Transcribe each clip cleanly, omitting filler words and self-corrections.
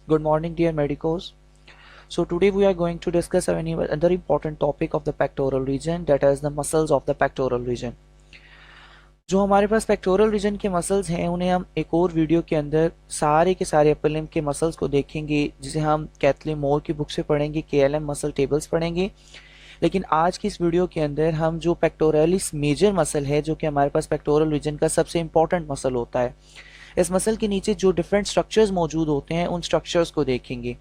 Good morning, dear medicos. So today we are going to discuss another important topic of the pectoral region, that is the muscles of the pectoral region. जो हमारे पास pectoral region के muscles हैं उन्हें हम एक और video के अंदर सारे के सारे अपर लिम्ब के मसल्स को देखेंगे, जिसे हम कैथलीन मोर की बुक से पढ़ेंगे, KLM मसल टेबल्स पढ़ेंगे। लेकिन आज की इस वीडियो के अंदर हम जो पेक्टोरलिस मेजर मसल है, जो कि हमारे पास पेक्टोरल रीजन का सबसे इंपॉर्टेंट मसल होता है, इस मसल के नीचे जो डिफरेंट स्ट्रक्चर्स मौजूद होते हैं उन स्ट्रक्चर्स को देखेंगे।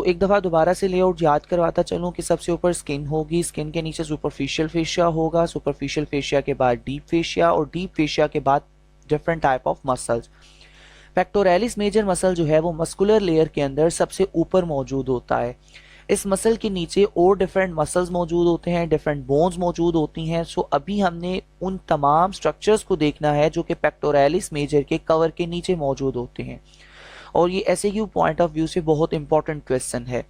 एक दफ़ा दोबारा से लेआउट याद करवाता चलूँ कि सबसे ऊपर स्किन होगी, स्किन के नीचे सुपरफिशियल फेशिया होगा, सुपरफिशियल फेशिया के बाद डीप फेशिया और डीप फेशिया के बाद different type of muscles. Pectoralis major muscle जो है वो मस्कुलर लेयर के अंदर सबसे ऊपर मौजूद होता है। इस मसल के नीचे और डिफरेंट मसल्स मौजूद होते हैं, डिफरेंट बोन्स मौजूद होती हैं। अभी हमने उन तमाम स्ट्रक्चर्स को देखना है जो कि पेक्टोरलिस मेजर के कवर के नीचे मौजूद होते हैं, और ये एसएक्यू पॉइंट ऑफ व्यू से बहुत इंपॉर्टेंट क्वेश्चन है।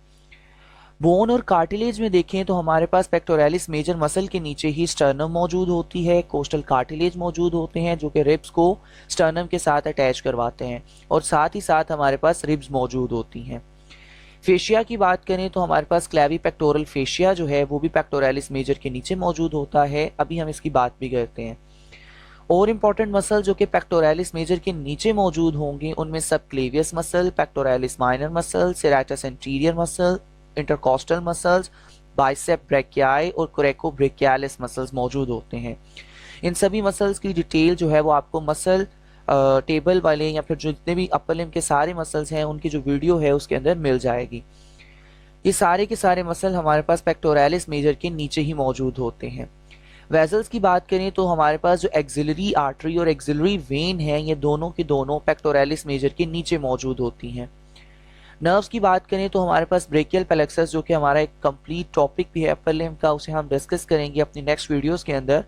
बोन और कार्टिलेज में देखें तो हमारे पास पेक्टोरलिस मेजर मसल के नीचे ही स्टर्नम मौजूद होती है, कोस्टल कार्टिलेज मौजूद होते हैं जो कि रिब्स को स्टर्नम के साथ अटैच करवाते हैं, और साथ ही साथ हमारे पास रिब्स मौजूद होती हैं। फेशिया की बात करें तो हमारे पास क्लैवी पेक्टोरल फेशिया जो है वो भी पेक्टोरलिस मेजर के नीचे मौजूद होता है। अभी हम इसकी बात भी करते हैं। और इम्पॉर्टेंट मसल जो कि पेक्टोरलिस मेजर के नीचे मौजूद होंगे उनमें subclavius muscle, pectoralis minor muscle, serratus anterior muscle, intercostal muscles, bicep brachii और कोरेकोब्रेकियालिस मसल्स मौजूद होते हैं। इन सभी मसल्स की डिटेल जो है वो आपको मसल टेबल वाले या फिर जितने भी अपर लिम्ब के सारे मसल्स हैं उनकी जो वीडियो है उसके अंदर मिल जाएगी। ये सारे के सारे मसल हमारे पास पेक्टोरलिस मेजर के नीचे ही मौजूद होते हैं। वेजल्स की बात करें तो हमारे पास जो एक्सिलरी आर्टरी और एक्सिलरी वेन है, ये दोनों की दोनों पेक्टोरलिस मेजर के नीचे मौजूद होती हैं। नर्व्स की बात करें तो हमारे पास ब्रेकियल प्लेक्सस, जो कि हमारा एक कंप्लीट टॉपिक भी है अपर लिम्ब का, उसे हम डिस्कस करेंगे अपनी नेक्स्ट वीडियोस के अंदर।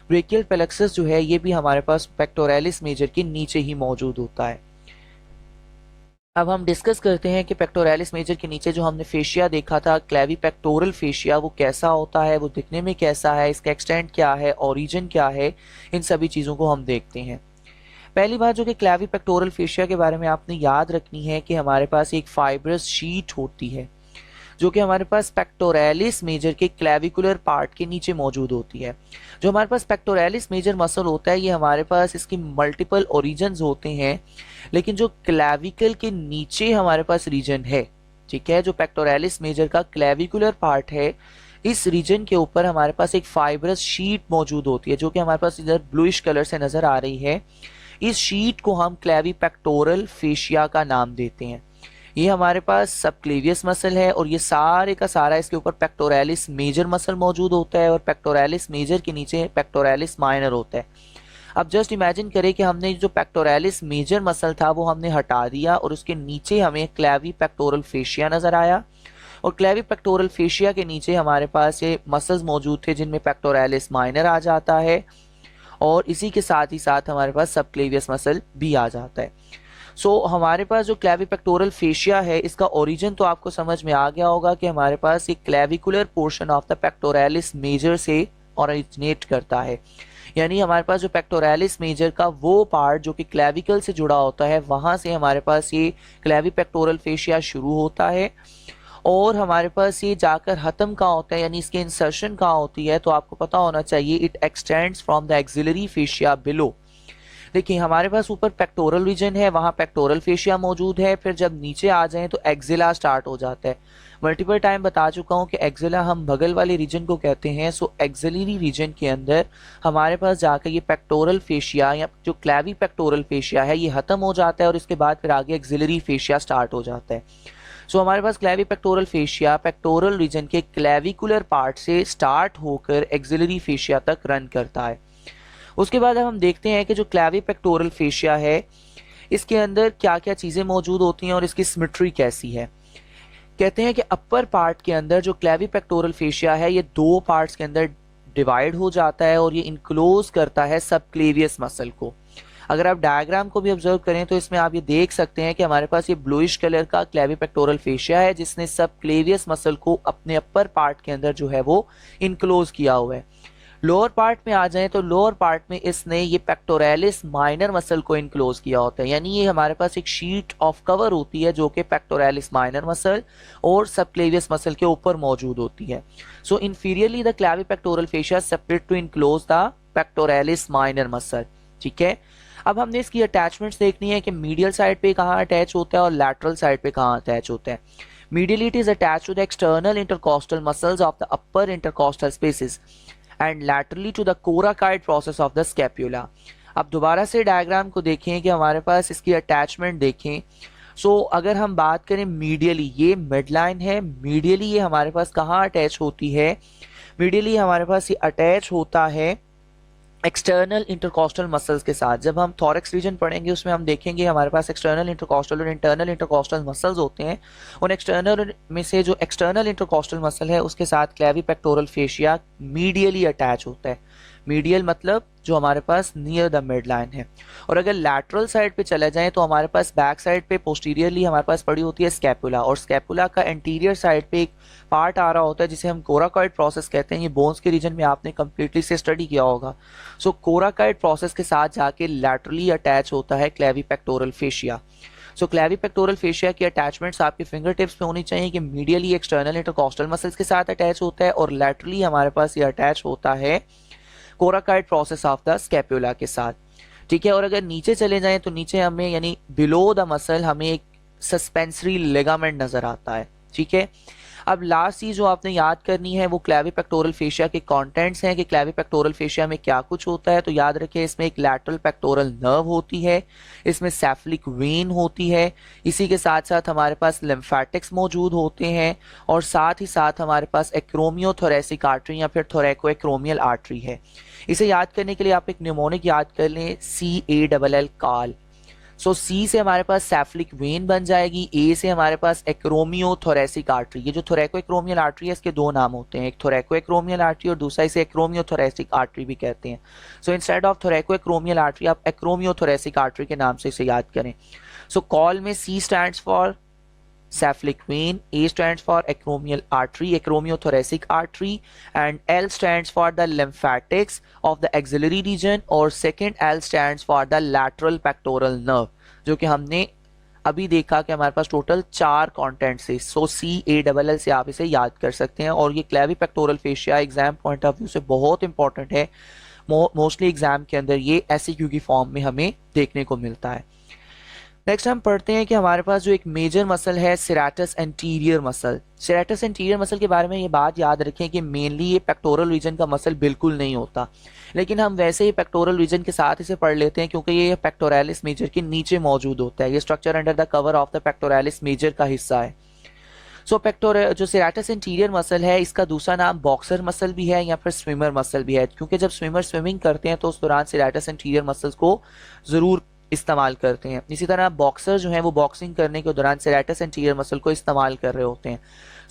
ब्रेकियल प्लेक्सस जो है ये भी हमारे पास पेक्टोरलिस मेजर के नीचे ही मौजूद होता है। अब हम डिस्कस करते हैं कि पेक्टोरलिस मेजर के नीचे जो हमने फेशिया देखा था, क्लैवी पेक्टोरल फेशिया, वो कैसा होता है, वो दिखने में कैसा है, इसका एक्सटेंट क्या है, ओरिजिन क्या है, इन सभी चीज़ों को हम देखते हैं। पहली बात जो कि क्लैवी पेक्टोरल फेशिया के बारे में आपने याद रखनी है कि हमारे पास एक फाइब्रस शीट होती है जो कि हमारे पास पेक्टोरलिस मेजर के क्लैविकुलर पार्ट के नीचे मौजूद होती है। जो हमारे पास पेक्टोरलिस मेजर मसल होता है ये हमारे पास इसकी मल्टीपल ओरिजिन्स होते हैं, लेकिन जो क्लैविकल के नीचे हमारे पास रीजन है, ठीक है, जो पेक्टोरलिस मेजर का क्लैविकुलर पार्ट है, इस रीजन के ऊपर हमारे पास एक फाइब्रस शीट मौजूद होती है जो कि हमारे पास इधर ब्लूइश कलर से नजर आ रही है। इस शीट को हम क्लैवी पेक्टोरल फेशिया का नाम देते हैं। ये हमारे पास सबक्लेवियस मसल है और ये सारे का सारा इसके ऊपर पेक्टोरलिस मेजर मसल मौजूद होता है, और पेक्टोरलिस मेजर के नीचे पेक्टोरलिस माइनर होता है। अब जस्ट इमेजिन करें कि हमने जो पेक्टोरलिस मेजर मसल था वो हमने हटा दिया और उसके नीचे हमें क्लैवी पेक्टोरल फेशिया नजर आया, और क्लैवी पेक्टोरल फेशिया के नीचे हमारे पास ये मसल्स मौजूद थे जिनमें पेक्टोरलिस माइनर आ जाता है, और इसी के साथ ही साथ हमारे पास सबक्लेवियस मसल भी आ जाता है। हमारे पास जो क्लैवी पेक्टोरल फेशिया है इसका ओरिजिन तो आपको समझ में आ गया होगा कि हमारे पास एक clavicular portion of the pectoralis major से ओरिजिनेट करता है। यानी हमारे पास जो पेक्टोरलिस मेजर का वो पार्ट जो कि क्लैविकल से जुड़ा होता है, वहां से हमारे पास ये क्लैवी पेक्टोरल फेशिया शुरू होता है, और हमारे पास ये जाकर खत्म कहाँ होता है, यानी इसके इंसर्शन कहाँ होती है, तो आपको पता होना चाहिए it extends from the axillary fascia below. देखिए हमारे पास ऊपर पेक्टोरल रीजन है, वहाँ पेक्टोरल फेशिया मौजूद है, फिर जब नीचे आ जाएं तो एक्सिला स्टार्ट हो जाता है। मल्टीपल टाइम बता चुका हूँ कि एक्सिला हम बगल वाले रीजन को कहते हैं। एक्सिलरी रीजन के अंदर हमारे पास जाकर ये पेक्टोरल फेशिया या जो क्लैवी पेक्टोरल फेशिया है ये खत्म हो जाता है, और इसके बाद फिर आगे एक्सिलरी फेशिया स्टार्ट हो जाता है। हमारे पास क्लैवी पेक्टोरल फेशिया पेक्टोरल रीजन के क्लैविकुलर पार्ट से स्टार्ट होकर एक्सिलरी फेशिया तक रन करता है। उसके बाद अब हम देखते हैं कि जो क्लैवी पेक्टोरल फेशिया है इसके अंदर क्या क्या चीज़ें मौजूद होती हैं और इसकी सिमेट्री कैसी है। कहते हैं कि अपर पार्ट के अंदर जो क्लैवी पेक्टोरल फेशिया है ये दो पार्ट्स के अंदर डिवाइड हो जाता है, और ये इनक्लोज करता है सबक्लेवियस मसल को। अगर आप डायग्राम को भी ऑब्जर्व करें तो इसमें आप ये देख सकते हैं कि हमारे पास ये ब्लूइश कलर का क्लैवी पेक्टोरल फेशिया है जिसने सबक्लेवियस मसल को अपने अपर पार्ट के अंदर जो है वो इनक्लोज किया हुआ है। लोअर पार्ट में आ जाएं तो लोअर पार्ट में इसने ये पेक्टोरलिस माइनर मसल को इनक्लोज किया होता है, यानी ये हमारे पास एक शीट ऑफ कवर होती है जो कि पेक्टोरलिस माइनर मसल और सबक्लेवियस मसल के ऊपर मौजूद होती है। So inferiorly the clavipectoral fascia separate to enclose the pectoralis minor muscle. ठीक है, अब हमने इसकी अटैचमेंट्स देखनी है कि मीडियल साइड पे कहाँ अटैच होता है और लैटरल साइड पे कहाँ अटैच होता है। Medially it is attach to the external intercostal muscles of the upper intercostal spaces and laterally to the coracoid process of the scapula. अब दोबारा से डायग्राम को देखें कि हमारे पास इसकी अटैचमेंट देखें। अगर हम बात करें मीडियली, ये मिड लाइन है, मीडियली ये हमारे पास कहाँ अटैच होती है, मीडियली हमारे पास ये अटैच होता है एक्सटर्नल इंटरकॉस्टल मसल्स के साथ। जब हम थॉरैक्स रीजन पढ़ेंगे उसमें हम देखेंगे हमारे पास एक्सटर्नल इंटरकॉस्टल और इंटरनल इंटरकॉस्टल मसल्स होते हैं। उन एक्सटर्नल में से जो एक्सटर्नल इंटरकॉस्टल मसल है उसके साथ क्लैविपेक्टोरल फेशिया मीडियली अटैच होता है। मीडियल मतलब जो हमारे पास नियर द मिड लाइन है। और अगर लैटरल साइड पे चले जाएं तो हमारे पास बैक साइड पे पोस्टीरियरली हमारे पास पड़ी होती है स्कैपुला, और स्कैपुला का एंटीरियर साइड पे एक पार्ट आ रहा होता है जिसे हम कोराकॉइड प्रोसेस कहते हैं। ये बोन्स के रीजन में आपने कंप्लीटली से स्टडी किया होगा। कोराकॉइड प्रोसेस के साथ जाके लैटरली अटैच होता है क्लैविपेक्टोरल फेशिया। क्लैविपेक्टोरल फेशिया की अटैचमेंट्स आपके फिंगर टिप्स पे होनी चाहिए कि मीडियली एक्सटर्नल इंटरकॉस्टल मसल्स के साथ अटैच होता है और लैटरली हमारे पास ये अटैच होता है coracoid process of the scapula के साथ। ठीक है, और अगर नीचे चले जाएं तो नीचे हमें यानी बिलो द मसल हमें एक सस्पेंसरी लिगामेंट नजर आता है। ठीक है, अब लास्ट चीज जो आपने याद करनी है वो क्लैविपेक्टोरल फेशिया के कंटेंट्स हैं कि क्लैविपेक्टोरल फेशिया में क्या कुछ होता है। तो याद रखें इसमें एक लैटरल पेक्टोरल नर्व होती है, इसमें सेफलिक वेन होती है, इसी के साथ साथ हमारे पास लिम्फेटिक्स मौजूद होते हैं और साथ ही साथ हमारे पास एक्रोमियोथोरेसिक आर्टरी या फिर थोरैकोएक्रोमियल आर्टरी है। इसे याद करने के लिए आप एक न्यूमोनिक याद कर लें, CALL काल। सी से हमारे पास सेफलिक वेन बन जाएगी, ए से हमारे पास एक्रोमियोथोरेसिक आर्टरी। ये जो थोरैकोएक्रोमियल आर्टरी है इसके दो नाम होते हैं, एक थोरैकोएक्रोमियल आर्टरी और दूसरा इसे एक्रोमियोथोरेसिक आर्टरी भी कहते हैं। इंस्टेड ऑफ थोरैकोएक्रोमियल आर्टरी आप एक्रोमियोथोरेसिक आर्टरी के नाम से इसे याद करें। कॉल में C stands for cephalic vein, A stands for acromial artery, acromiothoracic artery, and L stands for the lymphatics of the axillary region, और second L stands for the lateral pectoral nerve, जो कि हमने अभी देखा कि हमारे पास total 4 contents है। CALL से आप इसे याद कर सकते हैं। और ये clavipectoral fascia exam point of view से बहुत इंपॉर्टेंट है, मोस्टली एग्जाम के अंदर ये SEQ की फॉर्म में हमें देखने को मिलता है। नेक्स्ट हम पढ़ते हैं कि हमारे पास जो एक मेजर मसल है serratus anterior muscle. Serratus anterior muscle के बारे में ये बात याद रखें कि मेनली ये पेक्टोरल रीजन का मसल बिल्कुल नहीं होता, लेकिन हम वैसे ही पेक्टोरल रीजन के साथ इसे पढ़ लेते हैं क्योंकि ये पेक्टोरलिस मेजर के नीचे मौजूद होता है। ये structure under the cover of the pectoralis major का हिस्सा है। जो सेरेटस एंटीरियर मसल है इसका दूसरा नाम बॉक्सर मसल भी है या फिर स्विमर मसल भी है, क्योंकि जब स्विमर स्विमिंग करते हैं तो उस दौरान सेरेटस एंटीरियर मसल्स को जरूर इस्तेमाल करते हैं। इसी तरह बॉक्सर जो हैं वो बॉक्सिंग करने के दौरान सेरेटस एंटीरियर मसल को इस्तेमाल कर रहे होते हैं।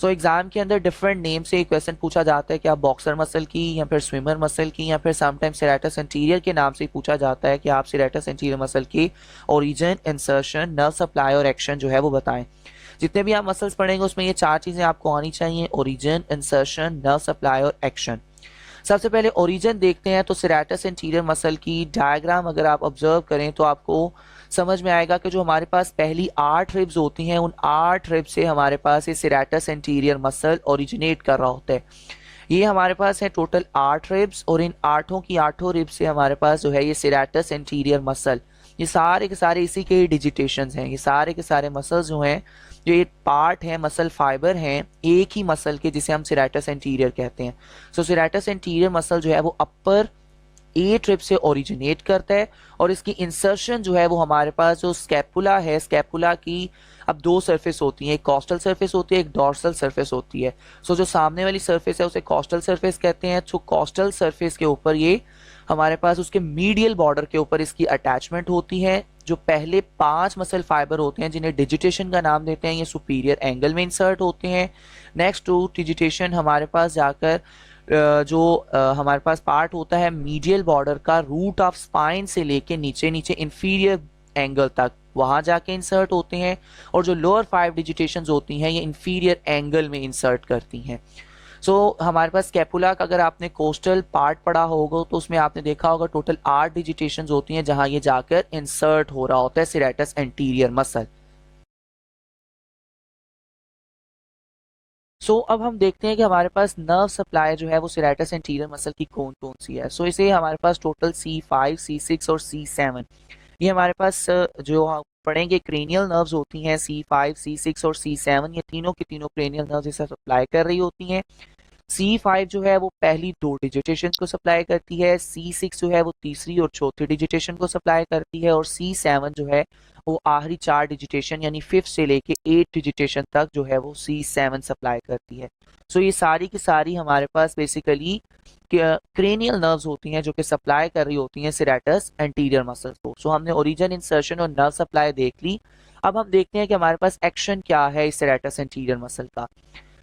एग्जाम के अंदर डिफरेंट नेम से क्वेश्चन पूछा जाता है कि आप बॉक्सर मसल की या फिर स्विमर मसल की या फिर समटाइम सेरेटस एंटीरियर के नाम से पूछा जाता है कि आप सेरेटस एंटीरियर मसल की ओरिजिन, इंसर्शन, नर्व सप्लाई और एक्शन जो है वो बताएं। जितने भी आप मसल्स पढ़ेंगे उसमें ये 4 चीजें आपको आनी चाहिए, ओरिजिन, इंसर्शन, नर्व सप्लाई और एक्शन। सबसे पहले ओरिजिन देखते हैं। तो सेरेटस एंटीरियर मसल की डायग्राम अगर आप ऑब्जर्व करें तो आपको समझ में आएगा कि जो हमारे पास पहली 8 रिब्स होती हैं उन 8 रिब्स से हमारे पास ये सेरेटस एंटीरियर मसल ओरिजिनेट कर रहा होता है। ये हमारे पास है टोटल 8 रिब्स और इन 8 की 8 रिब्स से हमारे पास जो है ये सेरेटस एंटीरियर मसल, ये सारे के सारे इसी के डिजिटेशंस हैं। ये सारे के सारे मसल्स जो हैं जो ये पार्ट है मसल फाइबर हैं एक ही मसल के जिसे हम सेरेटस एंटीरियर कहते हैं। सेरेटस एंटीरियर मसल जो है वो अपर 8 रिब से ओरिजिनेट करता है और इसकी इंसर्शन जो है वो हमारे पास जो स्कैपुला है, स्कैपुला की अब 2 सरफेस होती हैं, एक कॉस्टल सरफेस होती है, एक डॉर्सल सरफेस होती है। जो सामने वाली सरफेस है उसे कॉस्टल सरफेस कहते हैं। कॉस्टल सरफेस के ऊपर ये हमारे पास उसके मीडियल बॉर्डर के ऊपर इसकी अटैचमेंट होती है। जो पहले 5 मसल फाइबर होते हैं जिन्हें डिजिटेशन का नाम देते हैं, ये सुपीरियर एंगल में इंसर्ट होते हैं। नेक्स्ट टू डिजिटेशन हमारे पास जाकर हमारे पास पार्ट होता है मीडियल बॉर्डर का, रूट ऑफ स्पाइन से लेके नीचे नीचे इंफीरियर एंगल तक, वहां जाके इंसर्ट होते हैं। और जो लोअर 5 डिजिटेशंस होती हैं ये इंफीरियर एंगल में इंसर्ट करती हैं। हमारे पास स्कैपुला का अगर आपने कोस्टल पार्ट पढ़ा होगा तो उसमें आपने देखा होगा टोटल 8 डिजिटेशंस होती हैं जहां ये जाकर इंसर्ट हो रहा होता है सिरेटस एंटीरियर मसल। अब हम देखते हैं कि हमारे पास नर्व सप्लाई जो है वो सिरेटस एंटीरियर मसल की कौन कौन सी है। इसे हमारे पास टोटल C5, C6 और C7, ये हमारे पास जो हम पढ़ेंगे क्रेनियल नर्व्स होती हैं। C5, C6 और C7 ये तीनों की तीनों क्रेनियल नर्व्स इसे सप्लाई कर रही होती हैं। C5 जो है वो पहली 2 डिजिटेशन को सप्लाई करती है, C6 जो है वो तीसरी और चौथी डिजिटेशन को सप्लाई करती है, और C7 जो है वो आखिरी 4 डिजिटेशन यानी 5th से लेके 8 डिजिटेशन तक जो है वो C7 सप्लाई करती है। ये सारी की सारी हमारे पास बेसिकली क्रेनियल नर्व्स होती हैं जो कि सप्लाई कर रही होती हैं सिरेटस एंटीरियर मसल्स को। हमने ओरिजिन, इंसर्शन और नर्व सप्लाई देख ली। अब हम देखते हैं कि हमारे पास एक्शन क्या है इस सिरेटस एंटीरियर मसल का।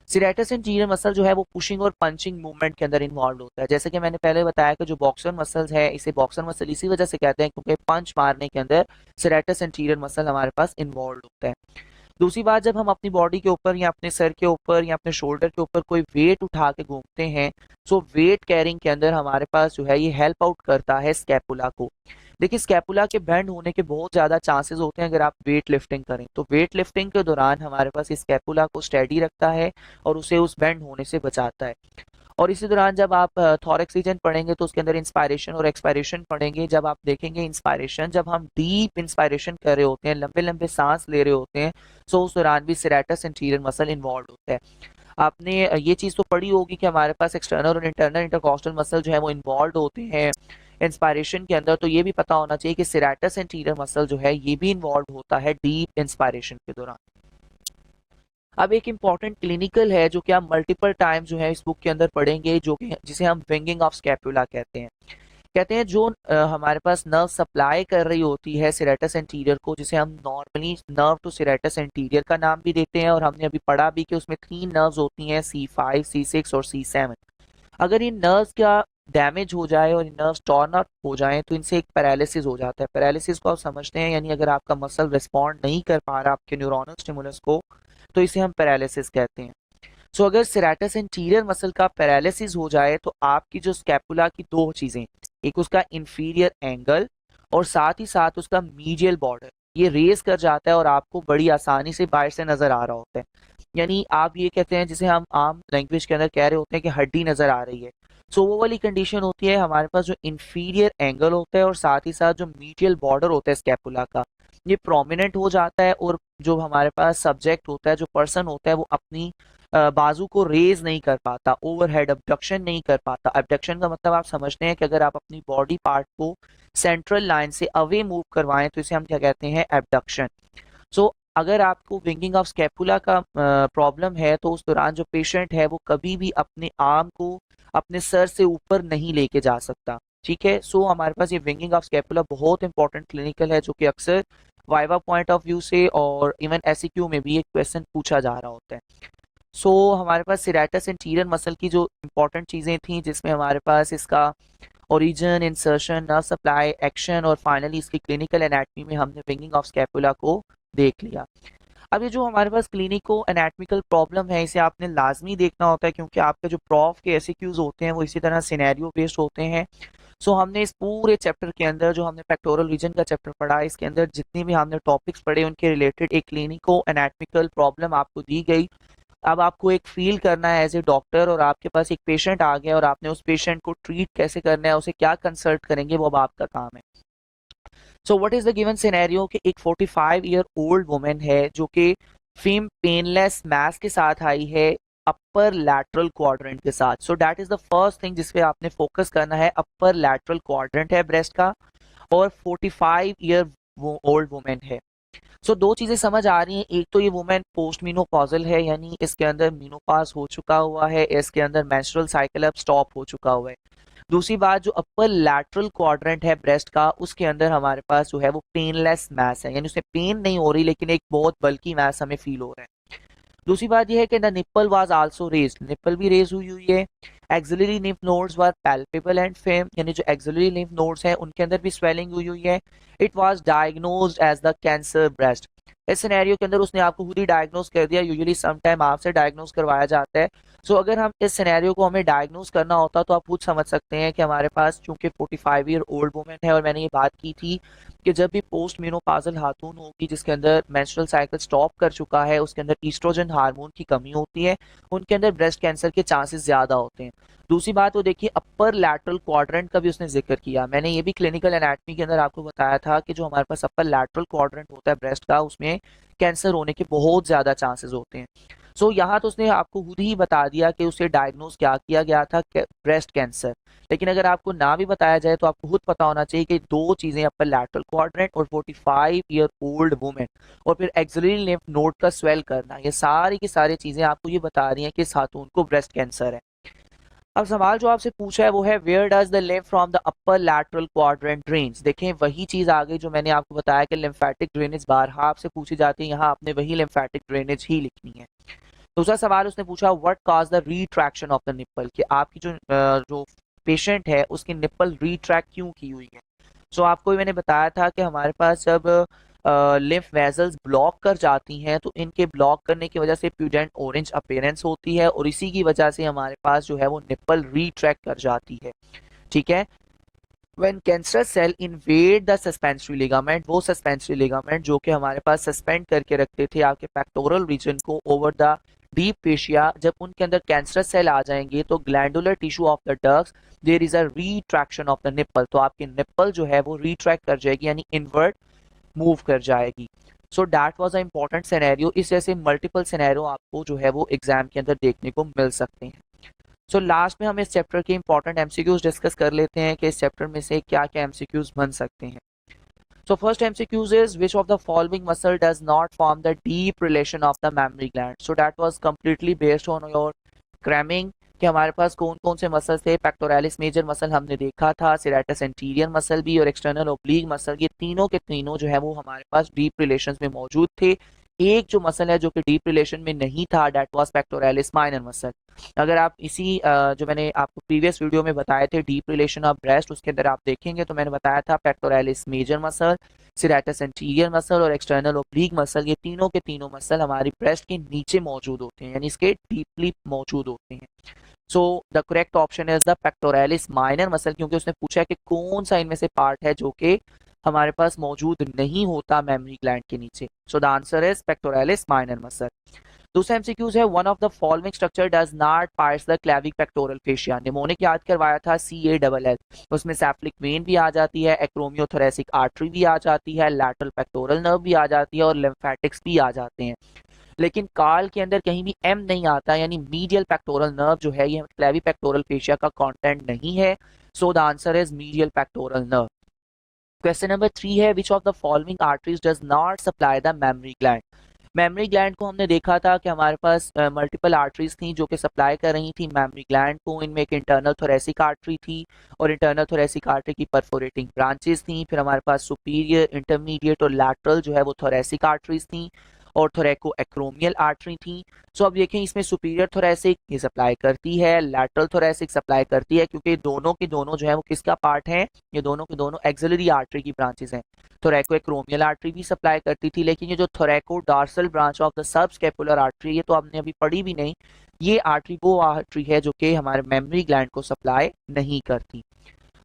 सिरेटस एंटीरियर मसल जो है वो पुशिंग और पंचिंग मूवमेंट के अंदर इन्वॉल्व होता है। जैसे कि मैंने पहले बताया कि जो बॉक्सर मसल्स है, इसे बॉक्सर मसल इसी वजह से कहते हैं क्योंकि पंच मारने के अंदर सिरेटस एंटीरियर मसल हमारे पास इन्वॉल्व होता है। दूसरी बात, जब हम अपनी बॉडी के ऊपर या अपने सर के ऊपर या अपने शोल्डर के ऊपर कोई वेट उठा के घूमते हैं, वेट कैरिंग के अंदर हमारे पास जो है ये हेल्प आउट करता है स्कैपुला को। देखिए, स्कैपुला के बेंड होने के बहुत ज़्यादा चांसेस होते हैं अगर आप वेट लिफ्टिंग करें, तो वेट लिफ्टिंग के दौरान हमारे पास इस स्कैपुला को स्टेडी रखता है और उसे उस बेंड होने से बचाता है। और इसी दौरान जब आप थॉरैक्स रीजन पढ़ेंगे तो उसके अंदर इंस्पायरेशन और एक्सपायरेशन पढ़ेंगे। जब आप देखेंगे इंस्पायरेशन, जब हम डीप इंस्पायरेशन कर रहे होते हैं, लंबे लंबे सांस ले रहे होते हैं, उस दौरान भी सिरेटस एंटीरियर मसल इन्वॉल्व होता है। आपने ये चीज़ तो पढ़ी होगी कि हमारे पास एक्सटर्नल और इंटरनल इंटरकॉस्टल मसल जो है वो इन्वॉल्व होते हैं इंस्पायरेशन के अंदर। तो ये भी पता होना चाहिए कि सिरेटस एंटीरियर मसल जो है ये भी इन्वॉल्व होता है डीप इंस्पायरेशन के दौरान। अब एक इम्पॉर्टेंट क्लिनिकल है जो कि आप मल्टीपल टाइम जो है इस बुक के अंदर पढ़ेंगे, जो कि जिसे हम विंगिंग ऑफ स्कैपुला कहते हैं। जो हमारे पास नर्व सप्लाई कर रही होती है सिरेटस एंटीरियर को, जिसे हम normally nerve to serratus anterior का नाम भी देते हैं, और हमने अभी पढ़ा भी कि उसमें 3 नर्व्स होती हैं, C5, C6 और C7। अगर इन नर्व्स का डैमेज हो जाए और इन नर्व्स टॉर्न आउट हो जाएं तो इनसे एक पैरालिसिस हो जाता है। पैरालिसिस को आप समझते हैं, यानी अगर आपका मसल रिस्पॉन्ड नहीं कर पा रहा आपके न्यूरोनल स्टिमुलस को, तो इसे हम पैरालिसिस कहते हैं। अगर सिरेटस एंटीरियर मसल का पैरालिसिस हो जाए तो आपकी जो स्कैपुला की 2 चीजें, एक उसका इंफीरियर एंगल और साथ ही साथ उसका मीडियल बॉर्डर, ये रेज कर जाता है और आपको बड़ी आसानी से बाहर से नजर आ रहा होता है। यानी आप ये कहते हैं, जिसे हम आम लैंग्वेज के अंदर कह रहे होते हैं कि हड्डी नजर आ रही है। वो वाली कंडीशन होती है। हमारे पास जो इंफीरियर एंगल होता है और साथ ही साथ जो मीडियल बॉर्डर होता है स्कैपुला का, ये प्रोमिनेंट हो जाता है, और जो हमारे पास सब्जेक्ट होता है, जो पर्सन होता है, वो अपनी बाजू को रेज नहीं कर पाता, ओवरहेड अबडक्शन नहीं कर पाता। अबडक्शन का मतलब आप समझते हैं कि अगर आप अपनी बॉडी पार्ट को सेंट्रल लाइन से अवे मूव करवाएं तो इसे हम क्या कहते हैं, एबडक्शन। अगर आपको विंगिंग ऑफ स्कैपुला का प्रॉब्लम है तो उस दौरान जो पेशेंट है वो कभी भी अपने आर्म को अपने सर से ऊपर नहीं लेके जा सकता। ठीक है, हमारे पास ये विंगिंग ऑफ स्कैपुला बहुत इंपॉर्टेंट क्लिनिकल है, जो कि अक्सर वाइवा पॉइंट ऑफ व्यू से और इवन एसईक्यू में भी एक क्वेश्चन पूछा जा रहा होता है। हमारे पास सिरेटस एंटीरियर मसल की जो इंपॉर्टेंट चीज़ें थी, जिसमें हमारे पास इसका origin, insertion, nerve supply, action और फाइनली इसकी क्लिनिकल एनाटमी में हमने विंगिंग ऑफ स्कैपुला को देख लिया। अब ये जो हमारे पास क्लिनिको एनाटमिकल प्रॉब्लम है, इसे आपने लाजमी देखना होता है क्योंकि आपके जो प्रॉफ के एसक्यूज होते हैं वो इसी तरह सिनेरियो बेस्ड होते हैं। हमने इस पूरे चैप्टर के अंदर जो हमने पेक्टोरल रीजन का चैप्टर पढ़ा, इसके अंदर जितनी भी हमने टॉपिक्स पढ़े उनके रिलेटेड एक क्लिनिको एनाटमिकल प्रॉब्लम आपको दी गई। अब आपको एक फील करना है एज ए डॉक्टर, और आपके पास एक पेशेंट आ गया और आपने उस पेशेंट को ट्रीट कैसे करना है, उसे क्या कंसल्ट करेंगे, वो अब आपका काम है। What is the given scenario कि एक 45 ईयर ओल्ड वुमेन है जो कि फीम पेनलेस मास के साथ आई है, अपर लैटरल क्वाड्रेंट के साथ। That is the first thing जिस पे आपने फोकस करना है, अपर लैटरल क्वाड्रेंट है ब्रेस्ट का, और 45 ईयर ओल्ड वुमेन है। दो चीजें समझ आ रही हैं। एक तो ये वुमेन पोस्ट मीनोपॉजल है, यानी इसके अंदर मीनोपास हो चुका हुआ है, इसके अंदर मेंस्ट्रुअल साइकिल अब स्टॉप हो चुका हुआ है। दूसरी बात, जो अपर लैटरल क्वाड्रेंट है ब्रेस्ट का, उसके अंदर हमारे पास जो है वो पेनलेस मैस है, यानी उसमें पेन नहीं हो रही लेकिन एक बहुत बल्कि मैस हमें फील हो रहा है। दूसरी बात यह है कि the nipple was also raised, nipple भी रेज हुई हुई है। Axillary lymph nodes were palpable and fame, यानी जो एक्सिलरी लिम्फ नोड्स हैं उनके अंदर भी स्वेलिंग हुई हुई है। It was diagnosed as the cancer breast. इस सिनेरियो के अंदर उसने आपको खुद ही डायग्नोज कर दिया, यूजुअली सम टाइम आपसे डायग्नोज करवाया जाता है। सो अगर हम इस सिनेरियो को हमें डायग्नोज करना होता तो आप खुद समझ सकते हैं कि हमारे पास चूंकि 45-ईयर-ओल्ड वुमेन है, और मैंने ये बात की थी कि जब भी पोस्ट मेनोपाजल खातून होगी जिसके अंदर मेंस्ट्रुअल साइकिल स्टॉप कर चुका है, उसके अंदर ईस्ट्रोजन हार्मोन की कमी होती है, उनके अंदर ब्रेस्ट कैंसर के चांसेस ज्यादा होते हैं। दूसरी बात वो देखिए, अपर लैटरल क्वाड्रेंट का भी उसने जिक्र किया। मैंने ये भी क्लिनिकल एनाटॉमी के अंदर आपको बताया था कि जो हमारे पास अपर लैटरल क्वाड्रेंट होता है ब्रेस्ट का, उसमें कैंसर होने के बहुत ज्यादा चांसेस होते हैं। सो यहाँ तो उसने आपको खुद ही बता दिया कि उसे डायग्नोज क्या किया गया था, ब्रेस्ट कैंसर। लेकिन अगर आपको ना भी बताया जाए तो आपको खुद पता होना चाहिए कि दो चीजें, अपर लैटरल क्वाड्रेंट और 45-ईयर-ओल्ड वुमेन, और फिर एक्सिलरी लिम्फ नोड का स्वेल करना, ये सारी की सारी चीजें आपको ये बता रही हैं कि इस खातून को ब्रेस्ट कैंसर है। अब सवाल जो आपसे पूछा है वो है, where does the lymph from the upper lateral quadrant drains. देखें वही चीज आ गई जो मैंने आपको बताया कि लिम्फेटिक ड्रेनेज बारहा आपसे पूछी जाती है, यहाँ आपने वही लिम्फेटिक ड्रेनेज ही लिखनी है। दूसरा सवाल उसने पूछा, what cause the retraction of the nipple, कि आपकी जो पेशेंट है उसकी निप्पल रिट्रैक्ट क्यों की हुई है। सो आपको मैंने बताया था कि हमारे पास जब लिम्फ वेजल्स ब्लॉक कर जाती हैं तो इनके ब्लॉक करने की वजह से प्यूडेंट ऑरेंज अपीयरेंस होती है, और इसी की वजह से हमारे पास जो है वो निप्पल रिट्रैक्ट कर जाती है। ठीक है। When cancerous cell invade the suspensory ligament, वो suspensory ligament जो कि हमारे पास सस्पेंड करके रखते थे आपके पेक्टोरल रीजन को ओवर द डीप फेशिया, जब उनके अंदर कैंसरस सेल आ जाएंगे तो glandular tissue of the ducts there is a retraction of the nipple, तो आपकी निप्पल जो है वो रिट्रैक्ट कर जाएगी, यानी इनवर्ट मूव कर जाएगी। So that was a important scenario. इस जैसे मल्टीपल सिनेरियो आपको जो है वो एग्जाम के अंदर देखने को मिल सकते हैं। सो लास्ट में हम इस चैप्टर के इंपॉर्टेंट एमसीक्यूज डिस्कस कर लेते हैं कि इस चैप्टर में से क्या क्या एमसीक्यूज बन सकते हैं। So first MCQs is, which of the following muscle does not form the deep relation of the memory gland. So that was completely based on your cramming कि हमारे पास कौन कौन से मसल थे। पेक्टोरालिस मेजर मसल हमने देखा था, सिराटस anterior muscle भी, और एक्सटर्नल ओब्लीक मसल, ये तीनों के तीनों जो है वो हमारे पास डीप रिलेशंस में मौजूद थे। एक जो मसल है जो कि डीप रिलेशन में नहीं था, that was pectoralis minor muscle. अगर आप इसी जो मैंने आपको प्रीवियस वीडियो में बताए थे डीप रिलेशन ऑफ ब्रेस्ट, उसके अंदर आप देखेंगे तो मैंने बताया था pectoralis major muscle, serratus anterior muscle और एक्सटर्नल ओब्लीक मसल, ये तीनों के तीनों मसल हमारी ब्रेस्ट के नीचे मौजूद होते हैं, यानी इसके डीपली मौजूद होते हैं। So the correct option is the pectoralis minor muscle, क्योंकि उसने पूछा है कि कौन सा इनमें से पार्ट है जो कि हमारे पास मौजूद नहीं होता मेमोरी ग्लैंड के नीचे। So the answer is pectoralis minor muscle. दूसरा एमसीक्यूज है, one of the following structure does not pass the clavipectoral fascia. Mnemonic याद करवाया था CALL, उसमें सैफ्लिक वेन भी आ जाती है, एक्रोमियोथोरेसिक आर्टरी भी आ जाती है, लैटरल पेक्टोरल नर्व भी आ जाती है, और लिम्फेटिक्स भी आ जाते हैं। लेकिन काल के अंदर कहीं भी एम नहीं आता, यानी मीडियल पेक्टोरल नर्व जो है ये क्लेवी पेक्टोरल फेशिया का कंटेंट नहीं है। सो the answer is medial pectoral nerve. Question number 3 है, which of the following arteries does not supply the memory gland. Memory gland को हमने देखा था कि हमारे पास मल्टीपल आर्टरीज थी जो कि सप्लाई कर रही थी मेमोरी ग्लैंड को। इनमें एक इंटरनल थोरेसिक आर्टरी थी, और इंटरनल थोरेसिक आर्टरी की परफोरेटिंग ब्रांचेस थी। फिर हमारे पास सुपीरियर, इंटरमीडिएट और लैटरल जो है वो थोरेसिक आर्टरीज थी, और थोरेको एक्रोमियल आर्टरी थी। सो अब देखें इसमें सुपीरियर थोरेसिक ये सप्लाई करती है, लैटरल थोरेसिक सप्लाई करती है, क्योंकि दोनों के दोनों जो है वो किसका पार्ट है, ये दोनों के दोनों एक्सिलरी आर्टरी की ब्रांचेस हैं। थोरैको एक्रोमियल आर्टरी भी सप्लाई करती थी, लेकिन ये जो थोरैको dorsal branch of the sub scapular artery, ये तो आपने अभी पढ़ी भी नहीं। ये आर्टरी वो आर्टरी है जो कि हमारे मेमोरी ग्लैंड को सप्लाई नहीं करती।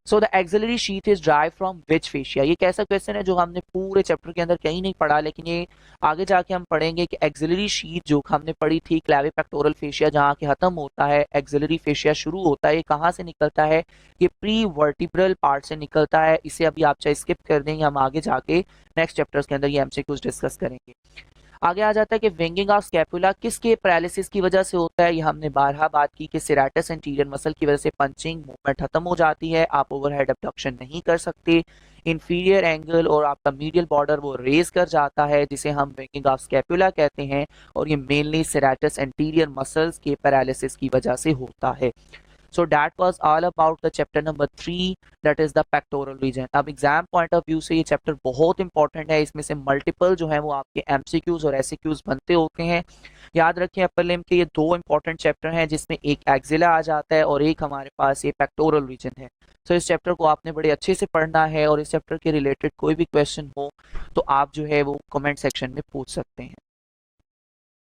So the axillary sheath is drive from which fascia. ये कैसा क्वेश्चन है जो हमने पूरे चैप्टर के अंदर कहीं नहीं पढ़ा, लेकिन ये आगे जाके हम पढ़ेंगे कि एक्सिलरी शीथ जो हमने पढ़ी थी क्लेवी पेक्टोरल फेशिया जहाँ के खत्म होता है एक्सिलरी फेशिया शुरू होता है, ये कहाँ से निकलता है, ये प्री वर्टिब्रल पार्ट से निकलता है। इसे अभी आप चाहे स्किप कर देंगे, हम आगे जाके नेक्स्ट चैप्टर्स के अंदर ये एमसीक्यूज डिस्कस करेंगे। आगे आ जाता है कि विंगिंग ऑफ स्कैपुला किसके पैरालिसिस की वजह से होता है। ये हमने बारहा बात की कि सिराटस एंटीरियर मसल की वजह से पंचिंग मूवमेंट खत्म हो जाती है, आप ओवरहेड अबडक्शन नहीं कर सकते। इंफीरियर एंगल और आपका मीडियल बॉर्डर वो रेज कर जाता है, जिसे हम विंगिंग ऑफ स्कैपुला कहते हैं, और ये मेनली सिराटस एंटीरियर मसल्स के पैरालिसिस की वजह से होता है। So that was all about the chapter number 3, that is the pectoral region. अब एग्जाम पॉइंट ऑफ व्यू से ये चैप्टर बहुत इंपॉर्टेंट है, इसमें से मल्टीपल जो है वो आपके एमसीक्यूज और एससीक्यूज बनते होते हैं। याद रखें अपर लिम्ब के ये दो इंपॉर्टेंट चैप्टर हैं, जिसमें एक एक्सिला आ जाता है और एक हमारे पास ये पेक्टोरल रीजन है। सो इस चैप्टर को आपने बड़े अच्छे से पढ़ना है और इस चैप्टर के रिलेटेड कोई भी क्वेश्चन हो तो आप जो है वो कमेंट सेक्शन में पूछ सकते हैं।